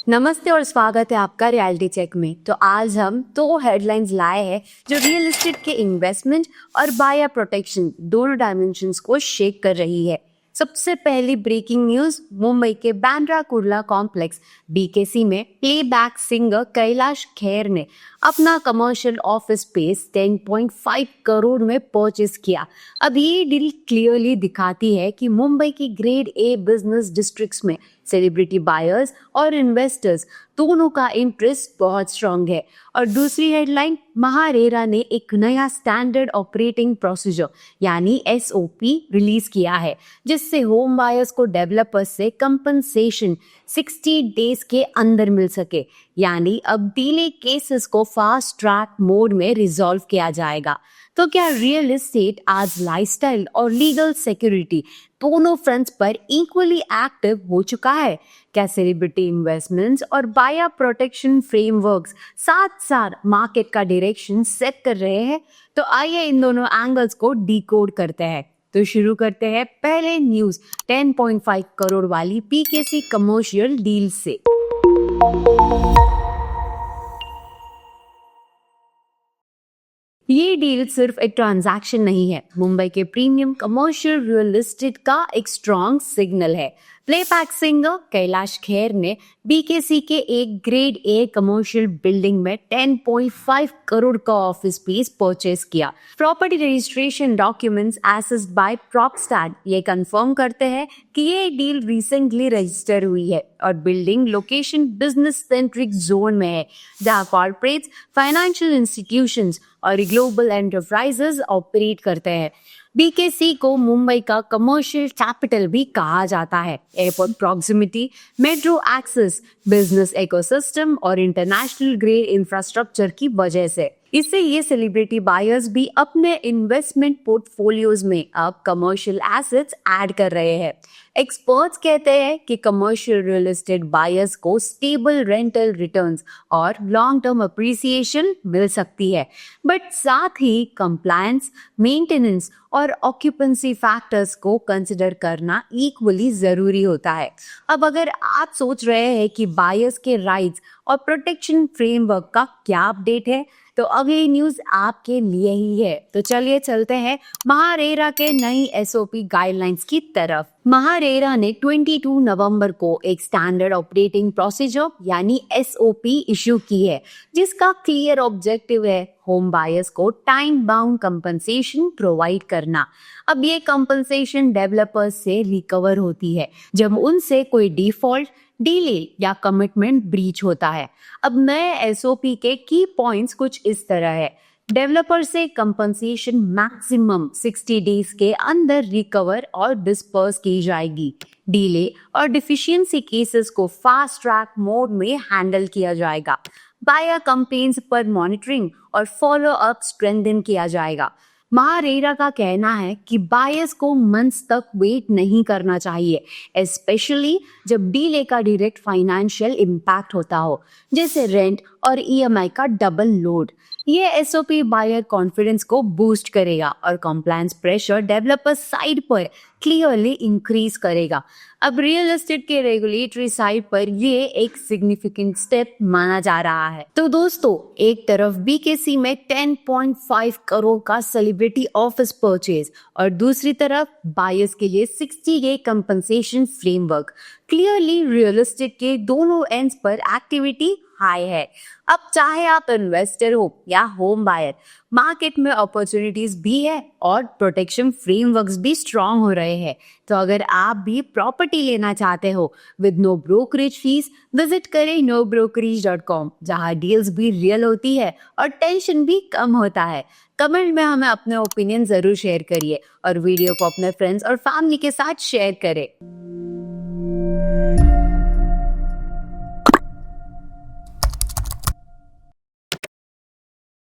नमस्ते और स्वागत है आपका रियलिटी चेक में। तो आज हम दो हेडलाइंस लाए हैं जो रियल एस्टेट के इन्वेस्टमेंट और बायर प्रोटेक्शन दोनों डायमेंशंस को शेक कर रही है। सबसे पहली ब्रेकिंग न्यूज, मुंबई के बांद्रा कुर्ला कॉम्प्लेक्स बीकेसी में प्लेबैक सिंगर कैलाश खेर ने अपना कमर्शियल ऑफिस स्पेस 10.5 करोड़ में परचेस किया। अब ये डील क्लियरली दिखाती है कि मुंबई की ग्रेड ए बिजनेस डिस्ट्रिक्ट्स में सेलिब्रिटी बायर्स और इन्वेस्टर्स दोनों का इंटरेस्ट बहुत स्ट्रांग है। और दूसरी हेडलाइन, महारेरा ने एक नया स्टैंडर्ड ऑपरेटिंग प्रोसीजर यानी एसओपी रिलीज किया है, जिससे होम बायर्स को डेवलपर्स से कंपनसेशन 60 डेज के अंदर मिल सके। यानी अब डिले केसेस को फास्ट ट्रैक मोड में रिजॉल्व किया जाएगा। तो क्या रियल एस्टेट आज लाइफस्टाइल और लीगल सिक्योरिटी दोनों फ्रंट्स पर इक्वली एक्टिव हो चुका है? क्या सेलिब्रिटी इन्वेस्टमेंट्स और बायर प्रोटेक्शन फ्रेमवर्क्स साथ साथ मार्केट का डायरेक्शन सेट कर रहे हैं? तो आइए इन दोनों एंगल्स को डिकोड करते हैं। तो शुरू करते हैं पहले न्यूज 10.5 करोड़ वाली पीकेसी कमर्शियल डील से। ये डील सिर्फ एक ट्रांजैक्शन नहीं है, मुंबई के प्रीमियम कमर्शियल रियल एस्टेट का एक स्ट्रॉन्ग सिग्नल है। प्लेबैक सिंगर कैलाश खेर ने बीकेसी के एक ग्रेड ए कमर्शियल बिल्डिंग में 10.5 करोड़ का ऑफिस स्पेस परचेस किया। Property registration documents accessed by Propstat ये कंफर्म करते हैं कि ये डील रिसेंटली रजिस्टर हुई है और building location business centric zone में है, जहां कॉर्पोरेट्स, फाइनेंशियल इंस्टीट्यूशंस और ग्लोबल एंटरप्राइजेस ऑपरेट करते हैं। बीकेसी को मुंबई का कमर्शियल कैपिटल भी कहा जाता है। Airport proximity, metro access, business ecosystem और इंटरनेशनल ग्रेड इंफ्रास्ट्रक्चर की वजह से इससे ये सेलिब्रिटी बायर्स भी अपने इन्वेस्टमेंट पोर्टफोलियोज में अब कमर्शियल एसेट्स ऐड कर रहे हैं। एक्सपर्ट्स कहते हैं कि कमर्शियल रियल एस्टेट बायर्स को स्टेबल रेंटल रिटर्न्स और लॉन्ग टर्म अप्रिसिएशन मिल सकती है, बट साथ ही कंप्लायंस, मेंटेनेंस और ऑक्यूपेंसी फैक्टर्स को कंसिडर करना इक्वली जरूरी होता है। अब अगर आप सोच रहे हैं कि बायर्स के राइट्स और प्रोटेक्शन फ्रेमवर्क का क्या अपडेट है, तो अगली न्यूज आपके लिए ही है। तो चलिए चलते हैं महारेरा के नई एसओपी गाइडलाइंस की तरफ। महारेरा ने 22 नवंबर को एक स्टैंडर्ड ऑपरेटिंग प्रोसीजर यानी एसओपी इश्यू की है, जिसका क्लियर ऑब्जेक्टिव है होम बायर्स को टाइम बाउंड कंपनसेशन प्रोवाइड करना। अब ये कंपनसेशन डेवलपर्स से रिकवर होती है जब उनसे कोई डिफॉल्ट, डिले या कमिटमेंट ब्रीच होता है। अब नए एसओपी के की पॉइंट्स कुछ इस तरह है। डेवलपर से कंपनसेशन मैक्सिमम 60 डेज के अंदर रिकवर और डिस्पर्स की जाएगी। डिले और डिफिशियंसी केसेस को फास्ट ट्रैक मोड में हैंडल किया जाएगा। बायर कंप्लेंट्स पर मॉनिटरिंग और फॉलो अप स्ट्रेंथन किया जाएगा। महारेरा का कहना है कि बायर्स को मंथ्स तक वेट नहीं करना चाहिए, स्पेशली जब डीले का डायरेक्ट फाइनेंशियल इम्पैक्ट होता हो, जैसे रेंट और ईएमआई का डबल लोड। ये एसओपी बायर कॉन्फिडेंस को बूस्ट करेगा और कंप्लायंस प्रेशर डेवलपर साइड पर क्लियरली इंक्रीज करेगा। अब रियल एस्टेट के रेगुलेटरी साइड पर ये एक सिग्निफिकेंट स्टेप माना जा रहा है। तो दोस्तों, एक तरफ बीकेसी में 10.5 करोड़ का सेलिब्रिटी ऑफिस परचेज और दूसरी तरफ बायर्स के लिए 60 day compensation framework. Clearly real estate के दोनों एंड्स पर एक्टिविटी हाई है। अब चाहे आप इन्वेस्टर हो या होम बायर, मार्केट में अपॉर्चुनिटीज भी है और प्रोटेक्शन फ्रेमवर्क्स भी स्ट्रांग हो रहे हैं। तो अगर आप भी प्रॉपर्टी लेना चाहते हो with no brokerage fees, visit करें nobrokerage.com, जहां डील्स भी रियल होती है और टेंशन भी कम होता है। कमेंट में हमें अपने ओपिनियन जरूर शेयर करिए और वीडियो को अपने फ्रेंड्स और फैमिली के साथ शेयर करें।